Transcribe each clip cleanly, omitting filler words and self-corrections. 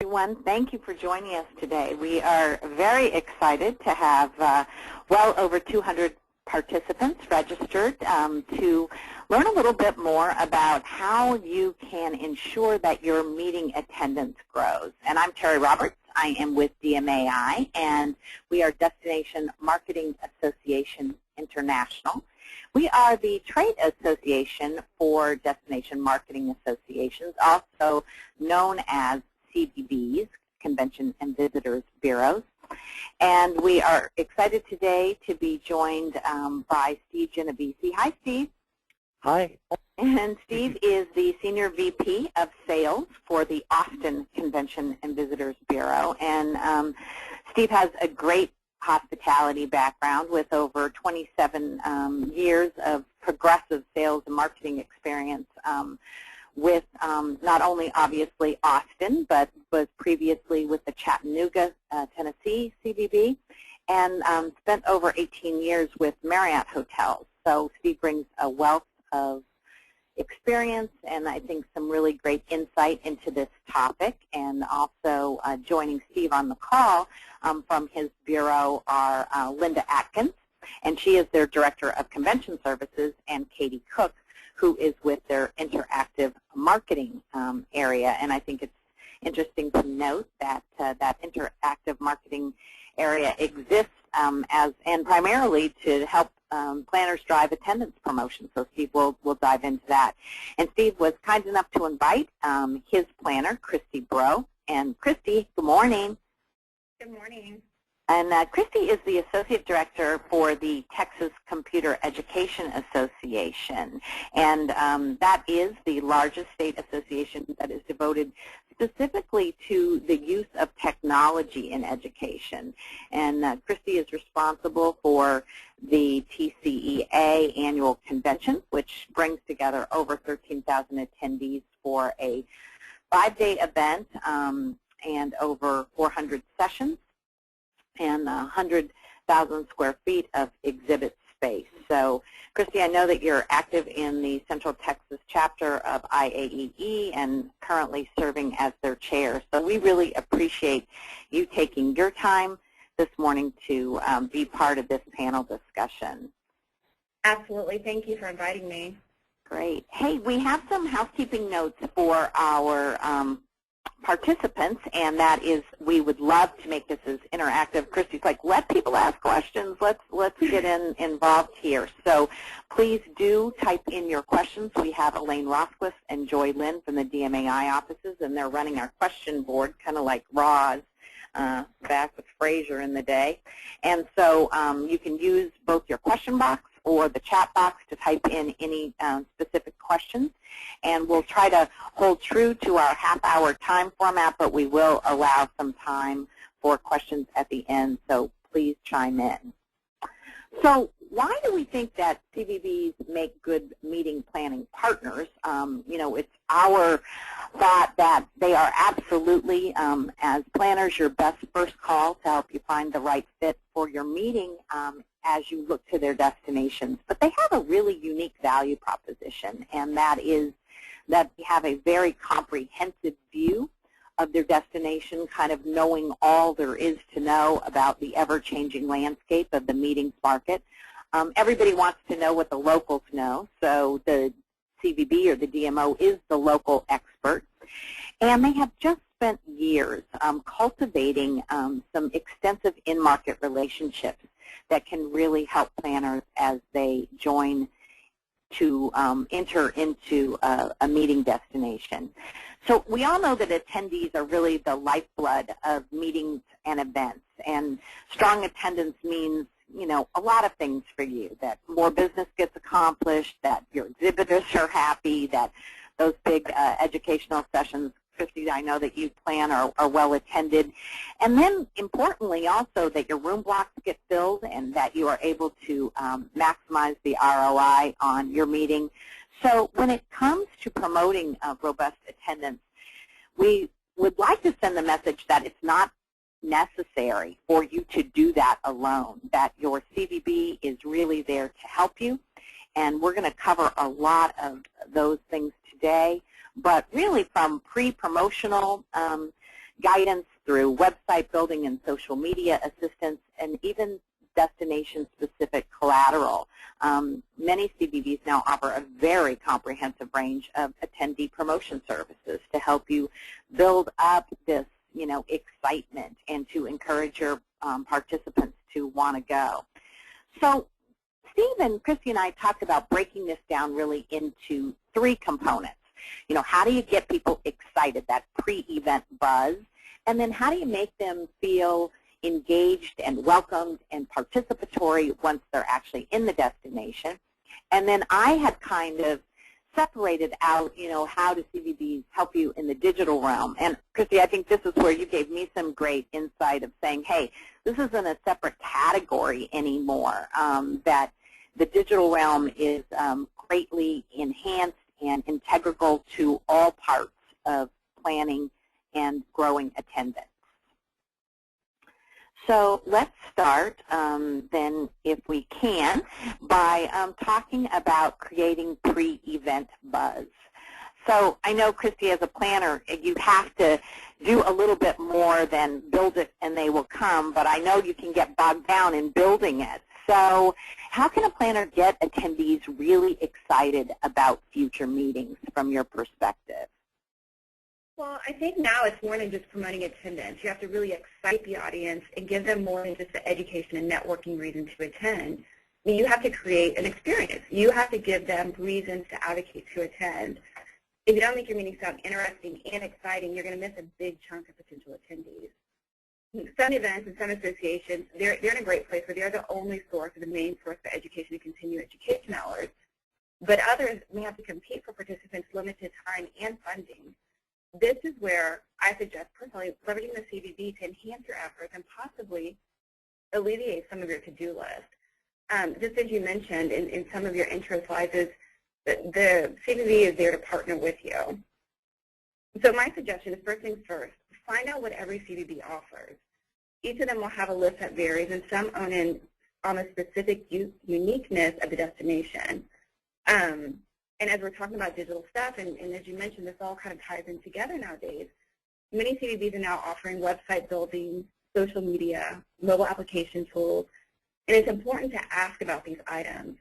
Everyone, thank you for joining us today. We are very excited to have well over 200 participants registered to learn a little bit more about how you can ensure that your meeting attendance grows. And I'm Terry Roberts. I am with DMAI, and we are Destination Marketing Association International. We are the trade association for Destination Marketing Associations, also known as CVBs, Convention and Visitors Bureaus. And we are excited today to be joined by Steve Genovese. Hi, Steve. Hi. And Steve is the Senior VP of Sales for the Austin Convention and Visitors Bureau. And Steve has a great hospitality background with over 27 years of progressive sales and marketing experience with not only obviously Austin, but was previously with the Chattanooga, Tennessee CVB, and spent over 18 years with Marriott Hotels. So Steve brings a wealth of experience and I think some really great insight into this topic. And also joining Steve on the call from his bureau are Linda Atkins, and she is their Director of Convention Services, and Katie Cook, who is with their interactive marketing area. And I think it's interesting to note that that interactive marketing area exists and primarily to help planners drive attendance promotion. So Steve will dive into that. And Steve was kind enough to invite his planner, Christy Bro. And Christy, good morning. Good morning. And Christy is the Associate Director for the Texas Computer Education Association. And that is the largest state association that is devoted specifically to the use of technology in education. And Christy is responsible for the TCEA annual convention, which brings together over 13,000 attendees for a 5-day event and over 400 sessions and 100,000 square feet of exhibit space. So, Christy, I know that you're active in the Central Texas chapter of IAEE and currently serving as their chair. So we really appreciate you taking your time this morning to be part of this panel discussion. Absolutely. Thank you for inviting me. Great. Hey, we have some housekeeping notes for our participants, and that is we would love to make this as interactive. Christy's like, let people ask questions. Let's get involved here. So please do type in your questions. We have Elaine Rosquist and Joy Lynn from the DMAI offices, and they're running our question board, kind of like Roz back with Fraser in the day. And so you can use both your question box or the chat box to type in any specific questions. And we'll try to hold true to our half-hour time format, but we will allow some time for questions at the end, so please chime in. So why do we think that CVBs make good meeting planning partners? You know, it's our thought that they are absolutely, as planners, your best first call to help you find the right fit for your meeting as you look to their destinations. But they have a really unique value proposition, and that is that they have a very comprehensive view of their destination, kind of knowing all there is to know about the ever-changing landscape of the meetings market. Everybody wants to know what the locals know, so the CVB or the DMO is the local expert. And they have just spent years cultivating some extensive in-market relationships that can really help planners as they join to enter into a meeting destination. So we all know that attendees are really the lifeblood of meetings and events, and strong attendance means, you know, a lot of things for you, that more business gets accomplished, that your exhibitors are happy, that those big educational sessions, Christy, I know that you plan are well attended. And then importantly also that your room blocks get filled and that you are able to maximize the ROI on your meeting. So when it comes to promoting robust attendance, we would like to send the message that it's not necessary for you to do that alone, that your CVB is really there to help you. And we're going to cover a lot of those things today, but really from pre-promotional guidance through website building and social media assistance, and even destination-specific collateral. Many CVBs now offer a very comprehensive range of attendee promotion services to help you build up this, excitement and to encourage your participants to want to go. So Steve and Christy and I talked about breaking this down really into 3 components. How do you get people excited, that pre-event buzz, and then how do you make them feel engaged and welcomed and participatory once they're actually in the destination. And then I had kind of separated out, how do CVBs help you in the digital realm. And Christy, I think this is where you gave me some great insight of saying, hey, this isn't a separate category anymore, that the digital realm is greatly enhanced and integral to all parts of planning and growing attendance. So let's start then, if we can, by talking about creating pre-event buzz. So I know, Christy, as a planner, you have to do a little bit more than build it and they will come, but I know you can get bogged down in building it. So how can a planner get attendees really excited about future meetings from your perspective? Well, I think now it's more than just promoting attendance. You have to really excite the audience and give them more than just the education and networking reason to attend. I mean, you have to create an experience. You have to give them reasons to advocate to attend. If you don't make your meeting sound interesting and exciting, you're going to miss a big chunk of potential attendees. Some events and some associations, they're in a great place where they're the only source or the main source for education and continuing education hours. But others may have to compete for participants' limited time and funding. This is where I suggest personally leveraging the CVB to enhance your efforts and possibly alleviate some of your to-do list. Just as you mentioned in some of your intro slides, is the CVB is there to partner with you. So my suggestion is, first things first, find out what every CVB offers. Each of them will have a list that varies, and some own in on a specific uniqueness of the destination. And as we're talking about digital stuff, and as you mentioned, this all kind of ties in together nowadays, many CVBs are now offering website building, social media, mobile application tools, and it's important to ask about these items.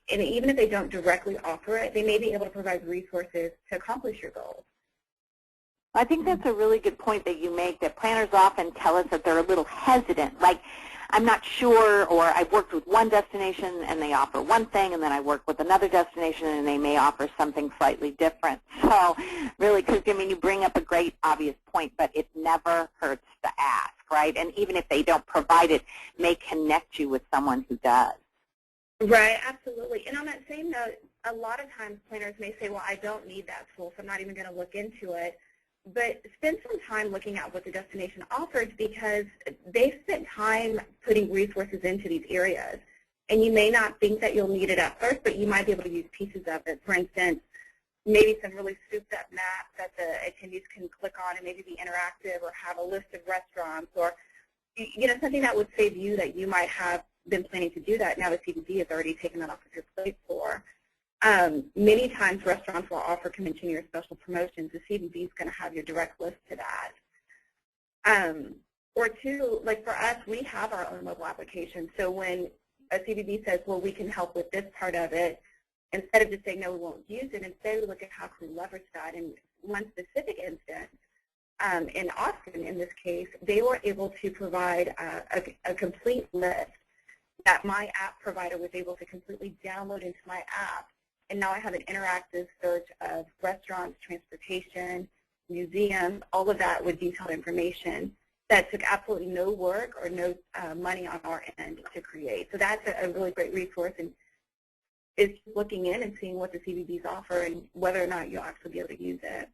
And even if they don't directly offer it, they may be able to provide resources to accomplish your goals. I think that's a really good point that you make, that planners often tell us that they're a little hesitant, like, I'm not sure, or I've worked with one destination and they offer one thing, and then I work with another destination and they may offer something slightly different. So really, because you bring up a great obvious point, but it never hurts to ask, right? And even if they don't provide it, may connect you with someone who does. Right, absolutely. And on that same note, a lot of times planners may say, well, I don't need that tool, so I'm not even going to look into it. But spend some time looking at what the destination offers, because they've spent time putting resources into these areas. And you may not think that you'll need it at first, but you might be able to use pieces of it. For instance, maybe some really souped up maps that the attendees can click on and maybe be interactive, or have a list of restaurants, or something that would save you that you might have been planning to do that. Now the CVB has already taken that off of your plate for. Many times restaurants will offer convention or special promotions. The CVB is going to have your direct list to that. Or two, like for us, we have our own mobile application. So when a CVB says, well, we can help with this part of it, instead of just saying, no, we won't use it, instead we look at how can we leverage that. And one specific instance, in Austin in this case, they were able to provide a complete list that my app provider was able to completely download into my app. And now I have an interactive search of restaurants, transportation, museums, all of that with detailed information that took absolutely no work or no money on our end to create. So that's a really great resource, and it's looking in and seeing what the CVBs offer and whether or not you'll actually be able to use it.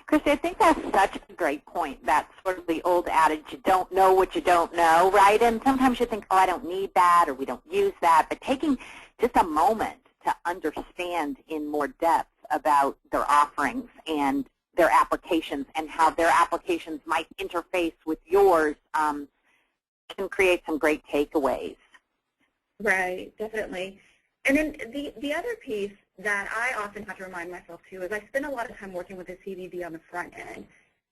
Christy, I think that's such a great point. That's sort of the old adage, you don't know what you don't know, right? And sometimes you think, oh, I don't need that, or we don't use that. But taking just a moment to understand in more depth about their offerings and their applications and how their applications might interface with yours can create some great takeaways. Right, definitely. And then the other piece that I often have to remind myself too is I spend a lot of time working with the CVB on the front end.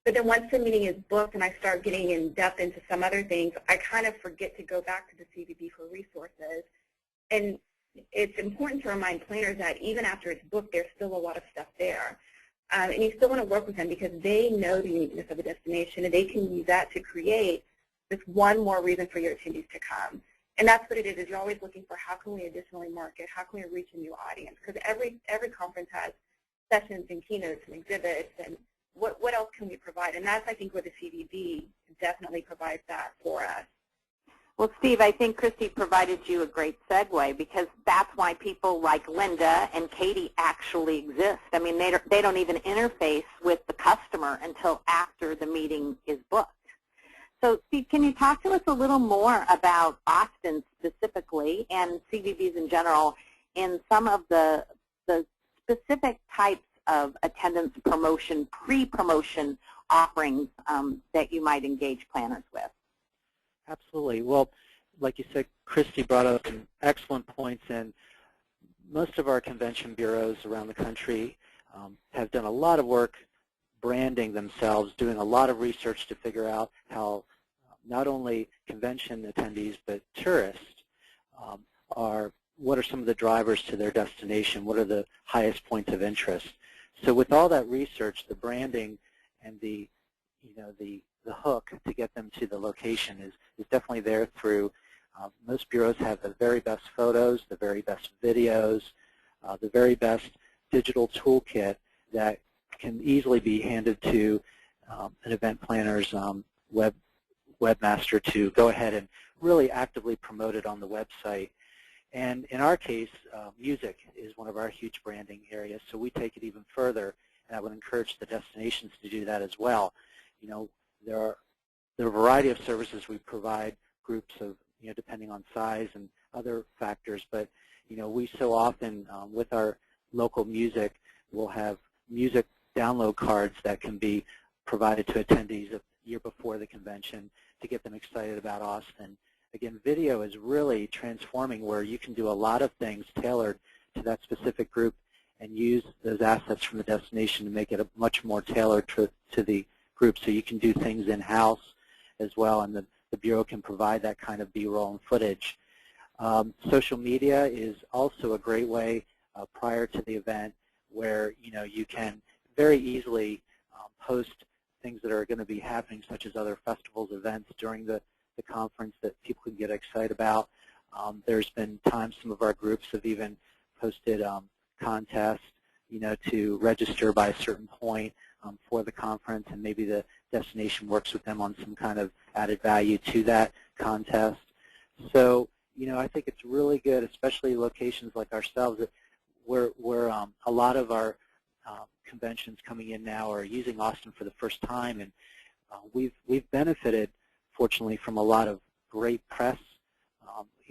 But then once the meeting is booked and I start getting in depth into some other things, I kind of forget to go back to the CVB for resources. And it's important to remind planners that even after it's booked, there's still a lot of stuff there. And you still want to work with them because they know the uniqueness of a destination, and they can use that to create this one more reason for your attendees to come. And that's what it is you're always looking for how can we additionally market, how can we reach a new audience? Because every conference has sessions and keynotes and exhibits, and what else can we provide? And that's, I think, where the CVB definitely provides that for us. Well, Steve, I think Christy provided you a great segue, because that's why people like Linda and Katie actually exist. I mean, they don't even interface with the customer until after the meeting is booked. So, Steve, can you talk to us a little more about Austin specifically and CVBs in general in some of the specific types of attendance promotion, pre-promotion offerings that you might engage planners with? Absolutely. Well, like you said, Christy brought up some excellent points, and most of our convention bureaus around the country have done a lot of work branding themselves, doing a lot of research to figure out how not only convention attendees but tourists what are some of the drivers to their destination, what are the highest points of interest. So with all that research, the branding and the hook to get them to the location is definitely there through. Most bureaus have the very best photos, the very best videos, the very best digital toolkit that can easily be handed to an event planner's webmaster to go ahead and really actively promote it on the website. And in our case, music is one of our huge branding areas, so we take it even further, and I would encourage the destinations to do that as well. You know, there are a variety of services we provide, groups of, depending on size and other factors, but, we so often, with our local music, we'll have music download cards that can be provided to attendees a year before the convention to get them excited about Austin. Again, video is really transforming, where you can do a lot of things tailored to that specific group and use those assets from the destination to make it a much more tailored to the group. So you can do things in-house as well, and the Bureau can provide that kind of B-roll and footage. Social media is also a great way prior to the event, where you can very easily post things that are going to be happening, such as other festivals, events during the conference that people can get excited about. There's been times some of our groups have even posted contests, to register by a certain point for the conference, and maybe the destination works with them on some kind of added value to that contest. So, I think it's really good, especially locations like ourselves, that we're a lot of our conventions coming in now are using Austin for the first time, and we've benefited, fortunately, from a lot of great press,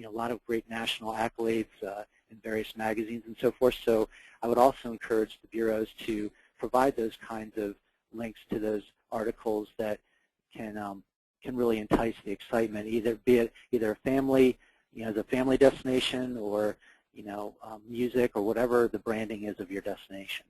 a lot of great national accolades in various magazines and so forth. So I would also encourage the bureaus to provide those kinds of links to those articles that can really entice the excitement, be it a family, as a family destination, or music, or whatever the branding is of your destination.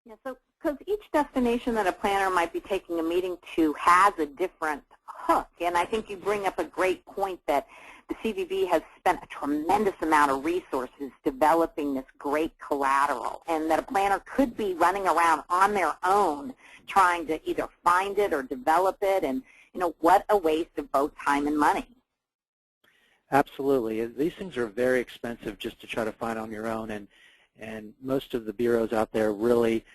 Yeah, so because each destination that a planner might be taking a meeting to has a different hook, and I think you bring up a great point that the CVB has spent a tremendous amount of resources developing this great collateral, and that a planner could be running around on their own trying to either find it or develop it, and what a waste of both time and money. Absolutely. These things are very expensive just to try to find on your own, and most of the bureaus out there really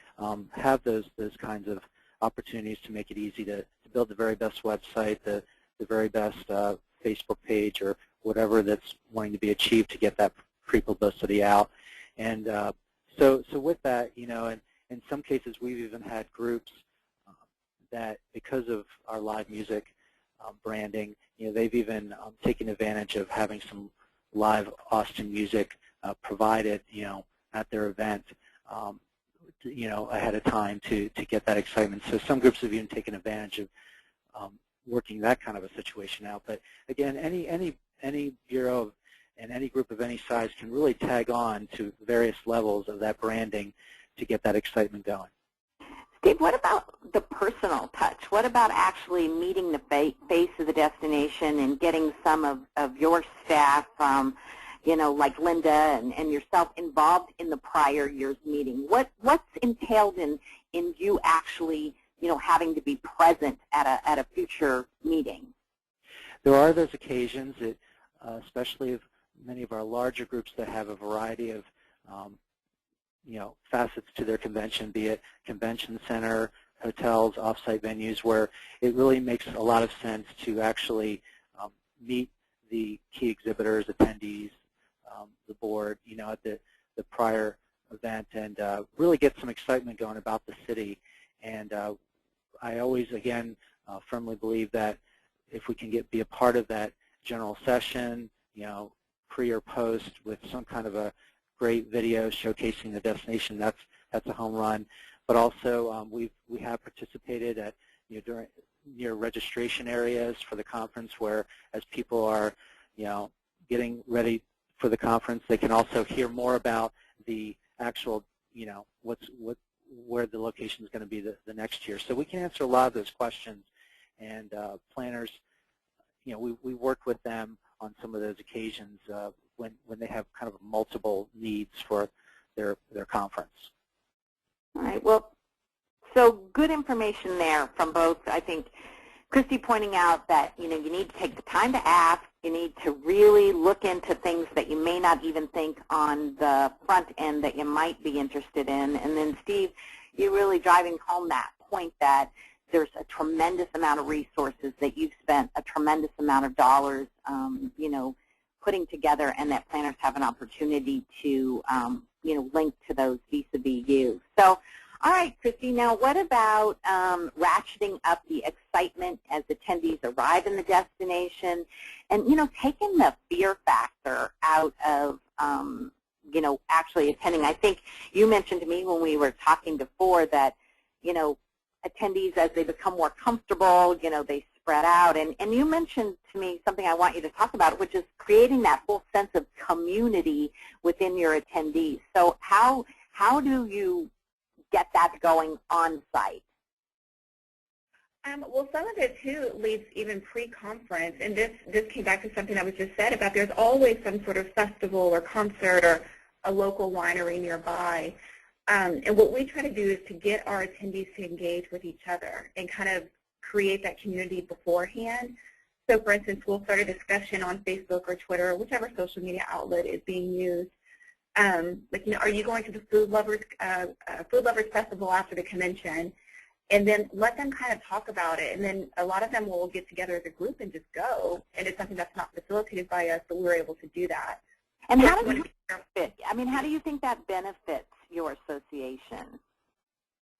have those kinds of opportunities to make it easy to build the very best website, the very best Facebook page, or whatever that's wanting to be achieved to get that pre-publicity out. And so with that, in some cases we've even had groups that, because of our live music branding, they've even taken advantage of having some live Austin music provided, at their event, ahead of time to get that excitement. So some groups have even taken advantage of working that kind of a situation out. But again, any bureau and any group of any size can really tag on to various levels of that branding to get that excitement going. Steve, what about the personal touch? What about actually meeting the face of the destination and getting some of your staff, like Linda and yourself, involved in the prior year's meeting? What's entailed in you actually, having to be present at a future meeting? There are those occasions, that, especially of many of our larger groups that have a variety of facets to their convention, be it convention center, hotels, off-site venues, where it really makes a lot of sense to actually meet the key exhibitors, attendees, the board, at the prior event, and really get some excitement going about the city. And I always, again, firmly believe that if we can be a part of that general session, pre or post, with some kind of a great video showcasing the destination, that's a home run. But also, we have participated at near registration areas for the conference, where as people are getting ready for the conference, they can also hear more about the actual where the location is going to be the next year. So we can answer a lot of those questions, and planners, we work with them on some of those occasions when they have kind of multiple needs for their conference. All right. Well, so good information there from both. I think Christy pointing out that you need to take the time to ask. You need to really look into things that you may not even think on the front end that you might be interested in. And then Steve, you're really driving home that point that there's a tremendous amount of resources that you've spent, a tremendous amount of dollars, putting together, and that planners have an opportunity to, link to those vis-a-vis you. So, all right, Christy, now what about ratcheting up the excitement as attendees arrive in the destination and, taking the fear factor out of, actually attending? I think you mentioned to me when we were talking before that, attendees, as they become more comfortable, they spread out. And you mentioned to me something I want you to talk about, which is creating that whole sense of community within your attendees. So how do you get that going on site? Well, some of it, too, leads even pre-conference. And this came back to something that was just said about there's always some sort of festival or concert or a local winery nearby. And what we try to do is to get our attendees to engage with each other and kind of create that community beforehand. So, for instance, we'll start a discussion on Facebook or Twitter or whichever social media outlet is being used. Are you going to the Food Lovers Festival after the convention? And then let them kind of talk about it. And then a lot of them will get together as a group and just go. And it's something that's not facilitated by us, but we're able to do that. And how do you benefit? How do you think that benefits your association?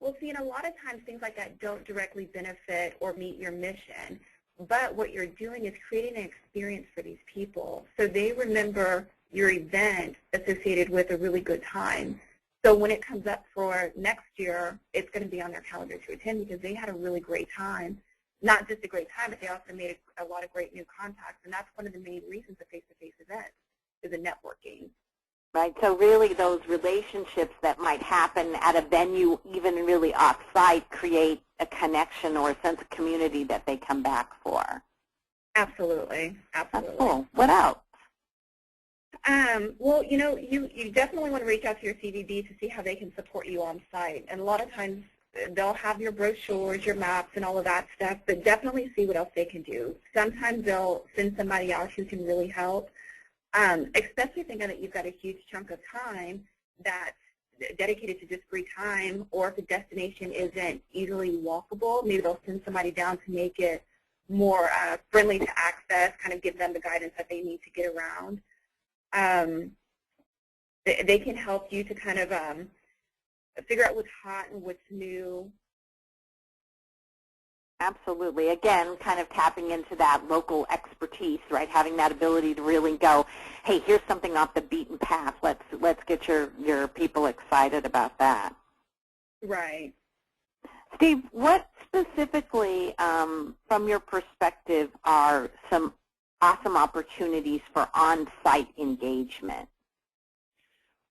Well, see, a lot of times things like that don't directly benefit or meet your mission. But what you're doing is creating an experience for these people. So they remember your event associated with a really good time. So when it comes up for next year, it's going to be on their calendar to attend because they had a really great time. Not just a great time, but they also made a lot of great new contacts. And that's one of the main reasons of face-to-face events is the networking. Right, so really those relationships that might happen at a venue, even really off-site, create a connection or a sense of community that they come back for. Absolutely, absolutely. That's cool. What else? Well, you definitely want to reach out to your CVB to see how they can support you on site. And a lot of times they'll have your brochures, your maps, and all of that stuff, but definitely see what else they can do. Sometimes they'll send somebody out who can really help. Especially thinking that you've got a huge chunk of time that's dedicated to just free time, or if a destination isn't easily walkable, maybe they'll send somebody down to make it more friendly to access, kind of give them the guidance that they need to get around. They can help you to kind of figure out what's hot and what's new. Absolutely. Again, kind of tapping into that local expertise, right? Having that ability to really go, hey, here's something off the beaten path. Let's get your people excited about that. Right. Steve, what specifically, from your perspective, are some awesome opportunities for on-site engagement?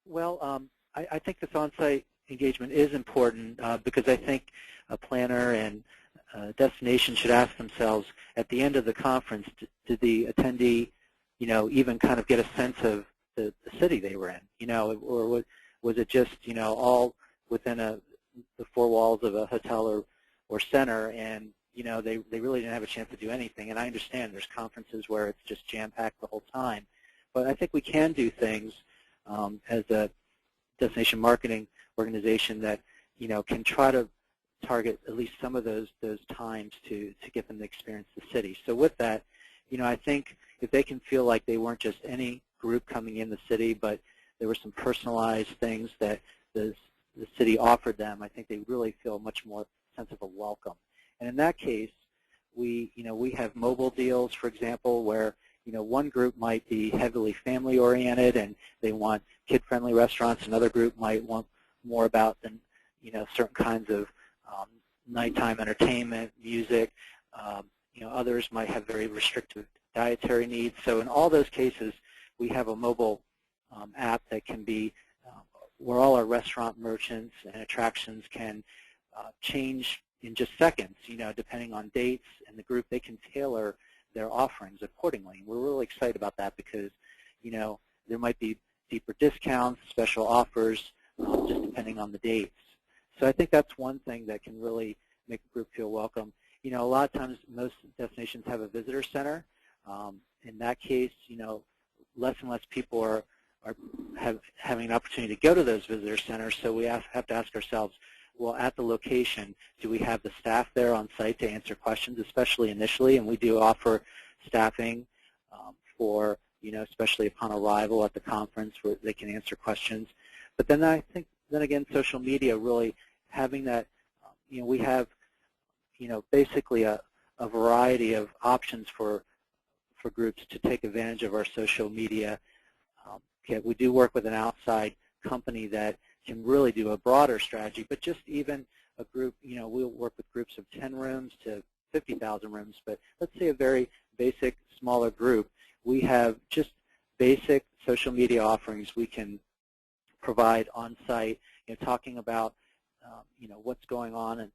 Well, I think this on-site engagement is important because I think a planner and destination should ask themselves at the end of the conference, did the attendee, even kind of get a sense of the city they were in, or was it just, all within the four walls of a hotel or center, and they really didn't have a chance to do anything. And I understand there's conferences where it's just jam-packed the whole time, but I think we can do things as a destination marketing organization that can try to target at least some of those times to get them to experience the city. So with that, I think if they can feel like they weren't just any group coming in the city, but there were some personalized things that the city offered them, I think they really feel much more sense of a welcome. And in that case, we have mobile deals, for example, where one group might be heavily family-oriented and they want kid-friendly restaurants. Another group might want more about certain kinds of nighttime entertainment, music. Others might have very restrictive dietary needs. So in all those cases, we have a mobile app that can be where all our restaurant merchants and attractions can change in just seconds, depending on dates and the group. They can tailor their offerings accordingly. We're really excited about that because, there might be deeper discounts, special offers, just depending on the dates. So I think that's one thing that can really make a group feel welcome. A lot of times most destinations have a visitor center. In that case, less and less people are having an opportunity to go to those visitor centers, so we have to ask ourselves, well, at the location, do we have the staff there on site to answer questions, especially initially? And we do offer staffing for, especially upon arrival at the conference where they can answer questions. But then I think, then again, social media really having that, we have, basically a variety of options for groups to take advantage of our social media. We do work with an outside company that can really do a broader strategy, but just even a group, we'll work with groups of 10 rooms to 50,000 rooms, but let's say a very basic, smaller group. We have just basic social media offerings we can provide on site, talking about, what's going on in,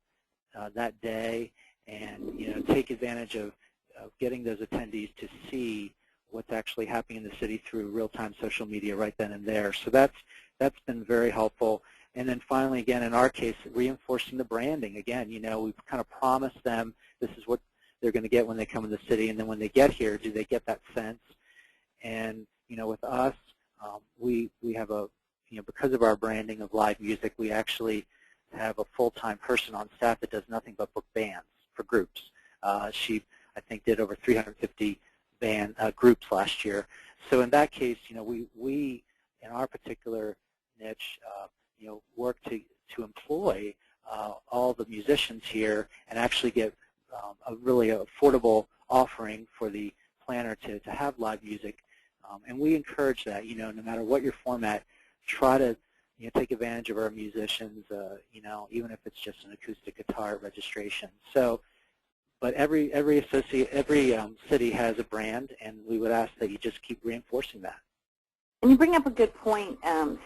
that day, and, take advantage of getting those attendees to see what's actually happening in the city through real-time social media right then and there. So that's been very helpful. And then finally, again, in our case, reinforcing the branding. Again, we've kind of promised them this is what they're going to get when they come in the city, and then when they get here, do they get that sense? And, with us, we have a, because of our branding of live music, we actually have a full-time person on staff that does nothing but book bands for groups. She, I think, did over 350 band groups last year. So in that case, we in our particular niche, work to employ all the musicians here and actually get a really affordable offering for the planner to have live music. And we encourage that, no matter what your format, try to take advantage of our musicians, even if it's just an acoustic guitar at registration. So, but every city has a brand, and we would ask that you just keep reinforcing that. And you bring up a good point,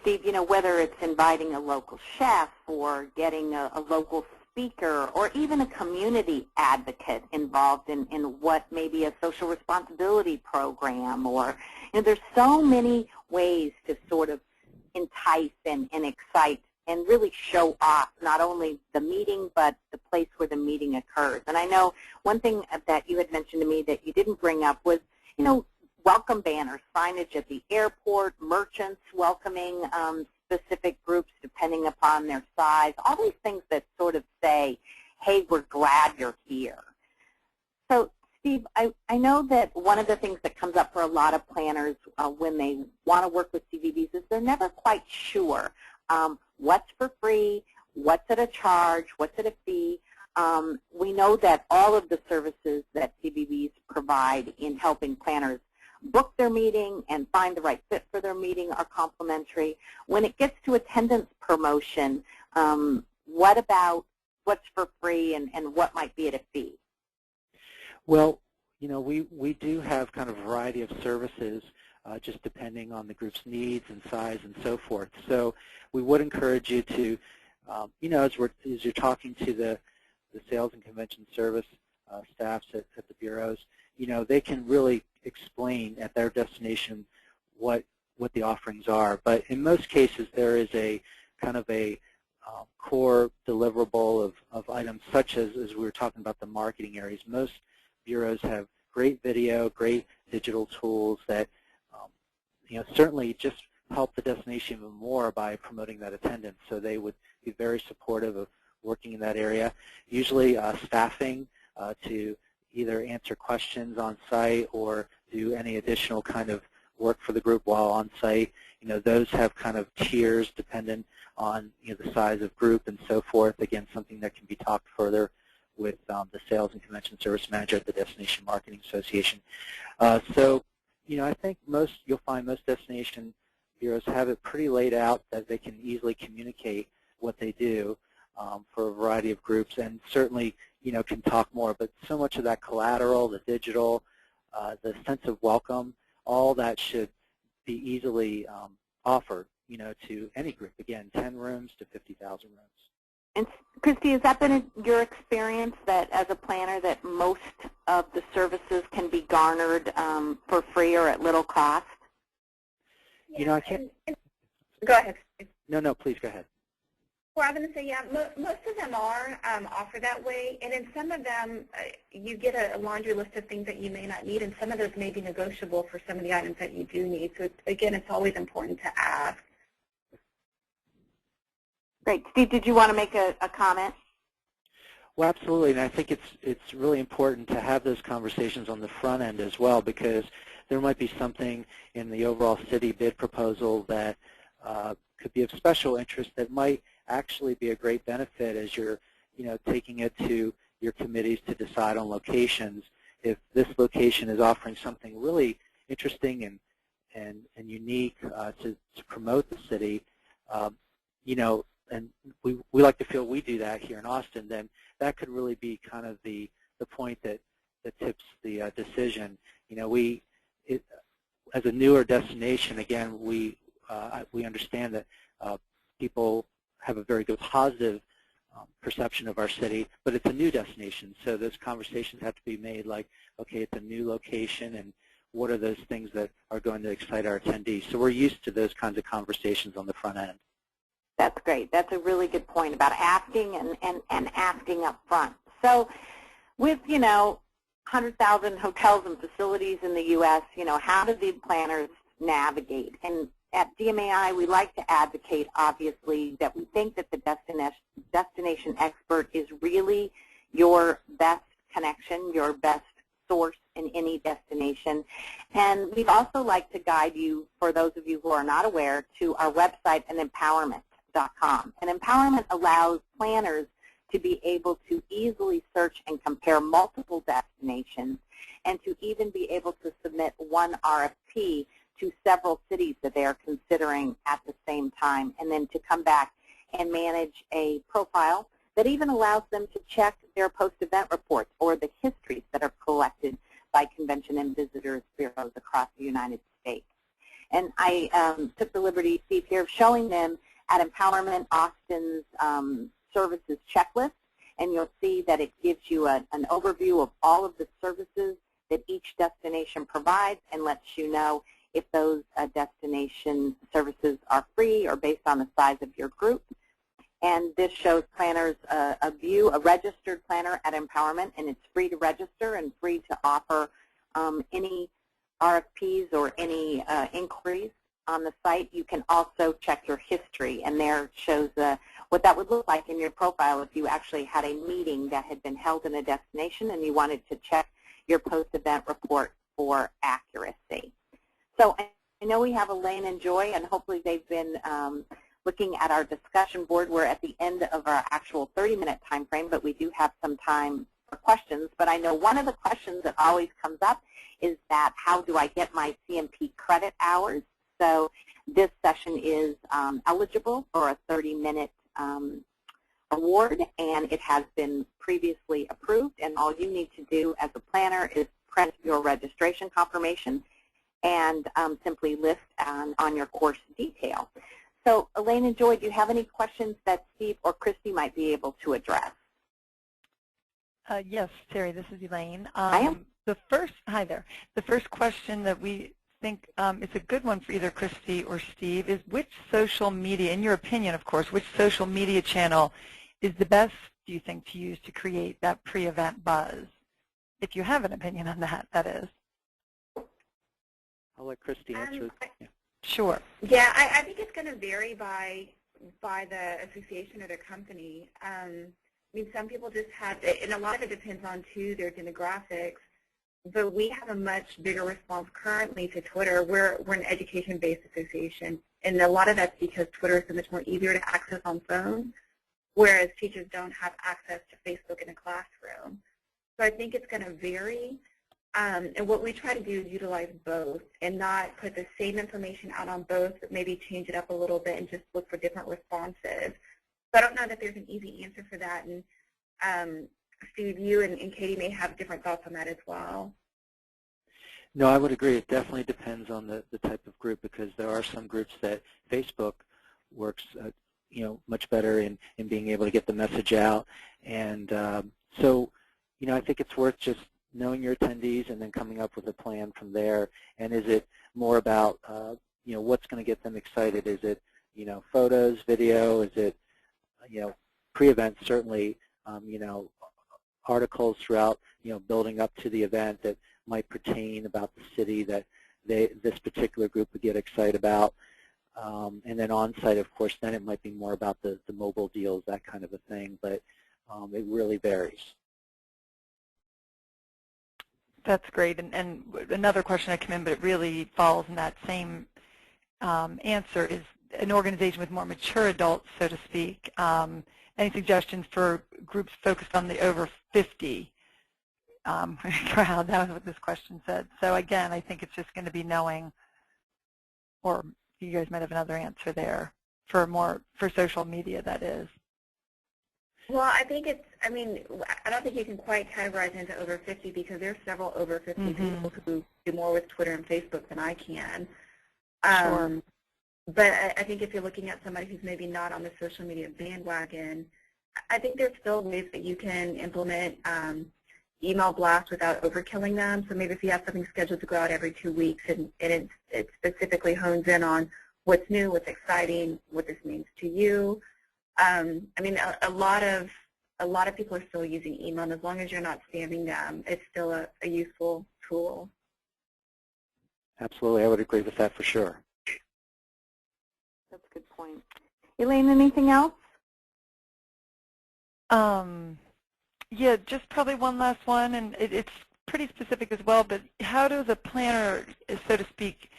Steve, whether it's inviting a local chef or getting a local speaker or even a community advocate involved in what may be a social responsibility program, or, there's so many ways to sort of entice and excite and really show off not only the meeting but the place where the meeting occurs. And I know one thing that you had mentioned to me that you didn't bring up was, welcome banners, signage at the airport, merchants welcoming specific groups depending upon their size, all these things that sort of say, hey, we're glad you're here. So, Steve, I know that one of the things that comes up for a lot of planners when they want to work with CVBs is they're never quite sure what's for free, what's at a charge, what's at a fee. We know that all of the services that CVBs provide in helping planners book their meeting and find the right fit for their meeting are complimentary. When it gets to attendance promotion, what about what's for free and what might be at a fee? Well, we do have kind of a variety of services. just depending on the group's needs and size and so forth. So we would encourage you to, as you're talking to the sales and convention service staffs at the bureaus, they can really explain at their destination what the offerings are. But in most cases, there is a kind of a core deliverable of items such as we were talking about the marketing areas. Most bureaus have great video, great digital tools that certainly just help the destination even more by promoting that attendance. So they would be very supportive of working in that area. Usually staffing to either answer questions on site or do any additional kind of work for the group while on site. Those have kind of tiers dependent on the size of group and so forth. Again, something that can be talked further with the Sales and Convention Service Manager at the Destination Marketing Association. So, I think you'll find most destination bureaus have it pretty laid out that they can easily communicate what they do for a variety of groups, and certainly, can talk more. But so much of that collateral, the digital, the sense of welcome, all that should be easily offered, to any group. Again, 10 rooms to 50,000 rooms. And Christy, has that been your experience that as a planner that most of the services can be garnered for free or at little cost? Yeah, I can't. Go ahead. No, please go ahead. Well, I'm going to say, yeah, most of them are offered that way, and in some of them, you get a laundry list of things that you may not need, and some of those may be negotiable for some of the items that you do need. So, again, it's always important to ask. Great. Steve, did you want to make a comment? Well, absolutely, and I think it's really important to have those conversations on the front end as well, because there might be something in the overall city bid proposal that could be of special interest that might actually be a great benefit as you're, taking it to your committees to decide on locations. If this location is offering something really interesting and unique to promote the city, and we like to feel we do that here in Austin, then that could really be kind of the point that tips the decision. As a newer destination, again, we understand that people have a very good positive perception of our city, but it's a new destination, so those conversations have to be made like, okay, it's a new location, and what are those things that are going to excite our attendees? So we're used to those kinds of conversations on the front end. That's great. That's a really good point about asking and asking up front. So with, 100,000 hotels and facilities in the U.S., how do the planners navigate? And at DMAI, we like to advocate, obviously, that we think that the destination expert is really your best connection, your best source in any destination. And we'd also like to guide you, for those of you who are not aware, to our website, empowerMINT.com. And empowerMINT allows planners to be able to easily search and compare multiple destinations, and to even be able to submit one RFP to several cities that they are considering at the same time, and then to come back and manage a profile that even allows them to check their post-event reports or the histories that are collected by convention and visitors bureaus across the United States. And I took the liberty, Steve, here of showing them at empowerMINT Austin's services checklist, and you'll see that it gives you an overview of all of the services that each destination provides and lets you know if those destination services are free or based on the size of your group. And this shows planners a registered planner at empowerMINT, and it's free to register and free to offer any RFPs or any inquiries on the site. You can also check your history, and there shows what that would look like in your profile if you actually had a meeting that had been held in a destination and you wanted to check your post-event report for accuracy. So I know we have Elaine and Joy, and hopefully they've been looking at our discussion board. We're at the end of our actual 30-minute time frame, but we do have some time for questions. But I know one of the questions that always comes up is that how do I get my CMP credit hours? So this session is eligible for a 30-minute award, and it has been previously approved, and all you need to do as a planner is print your registration confirmation and simply list on your course detail. So Elaine and Joy, do you have any questions that Steve or Christy might be able to address? Yes, Terry, this is Elaine. Hi there. The first question that we think is a good one for either Christy or Steve is which social media, in your opinion, of course, which social media channel is the best, do you think, to use to create that pre-event buzz? If you have an opinion on that, that is. I'll let Christy answer. Yeah. Sure. Yeah, I think it's going to vary by the association or the company. I mean, some people just have, and a lot of it depends on, too, their demographics. But we have a much bigger response currently to Twitter. We're an education-based association, and a lot of that's because Twitter is so much more easier to access on phone, whereas teachers don't have access to Facebook in a classroom. So I think it's going to vary. And what we try to do is utilize both and not put the same information out on both, but maybe change it up a little bit and just look for different responses. So I don't know that there's an easy answer for that. And Steve, you and Katie may have different thoughts on that as well. No, I would agree. It definitely depends on the type of group, because there are some groups that Facebook works much better in being able to get the message out. And so, I think it's worth just knowing your attendees and then coming up with a plan from there. And is it more about, what's going to get them excited? Is it, photos, video? Is it, pre-event, certainly, articles throughout, building up to the event that might pertain about the city that this particular group would get excited about. And then on-site, of course, then it might be more about the mobile deals, that kind of a thing. But it really varies. That's great. And another question that came in, but it really falls in that same answer, is an organization with more mature adults, so to speak. Any suggestions for groups focused on the over 50 crowd? That was what this question said. So again, I think it's just going to be knowing, or you guys might have another answer there, for social media, that is. Well, I think I don't think you can quite categorize into over 50 because there's several over 50 people who do more with Twitter and Facebook than I can. Sure. But I think if you're looking at somebody who's maybe not on the social media bandwagon, I think there's still ways that you can implement email blasts without overkilling them. So maybe if you have something scheduled to go out every 2 weeks and it specifically hones in on what's new, what's exciting, what this means to you. A lot of people are still using email, and as long as you're not spamming them, it's still a useful tool. Absolutely, I would agree with that for sure. That's a good point. Elaine, anything else? Yeah, just probably one last one, and it's pretty specific as well, but how does a planner, so to speak,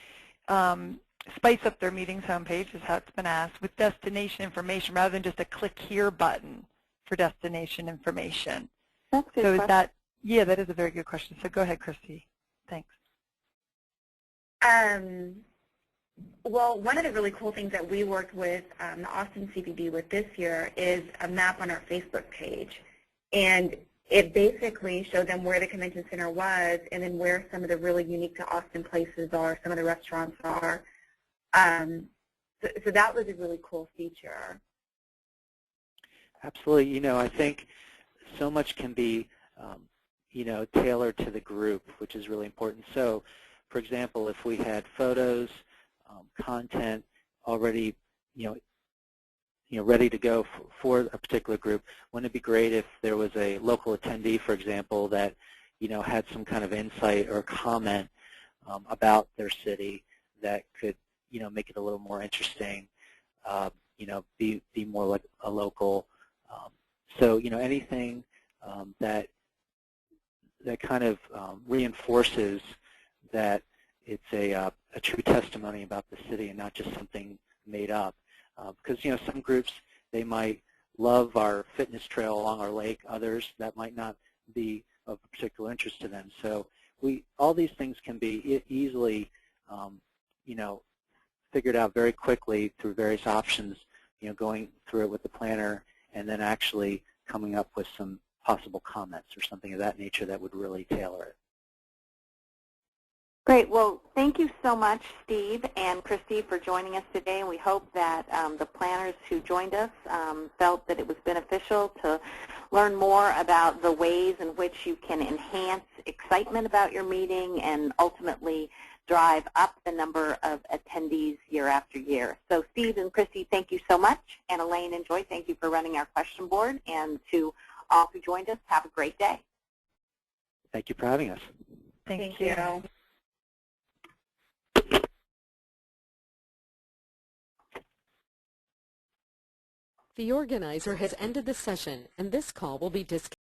spice up their meetings homepage, is how it's been asked, with destination information rather than just a click here button for destination information? That's a good question. That is a very good question. So go ahead, Christy. Thanks. Well, one of the really cool things that we worked with the Austin CPB with this year is a map on our Facebook page. And it basically showed them where the convention center was and then where some of the really unique to Austin places are, some of the restaurants are. So that was a really cool feature. Absolutely. I think so much can be, tailored to the group, which is really important. So, for example, if we had photos, content already, ready to go for a particular group, wouldn't it be great if there was a local attendee, for example, that, had some kind of insight or comment about their city that could, make it a little more interesting, be more like a local. So, anything that kind of reinforces that it's a true testimony about the city and not just something made up. Because, some groups, they might love our fitness trail along our lake. Others, that might not be of particular interest to them. So all these things can be easily, figured out very quickly through various options, going through it with the planner and then actually coming up with some possible comments or something of that nature that would really tailor it. Great. Well, thank you so much, Steve and Christy, for joining us today. And we hope that the planners who joined us felt that it was beneficial to learn more about the ways in which you can enhance excitement about your meeting and ultimately drive up the number of attendees year after year. So Steve and Christy, thank you so much. And Elaine and Joy, thank you for running our question board. And to all who joined us, have a great day. Thank you for having us. Thank you. The organizer has ended the session, and this call will be disconnected.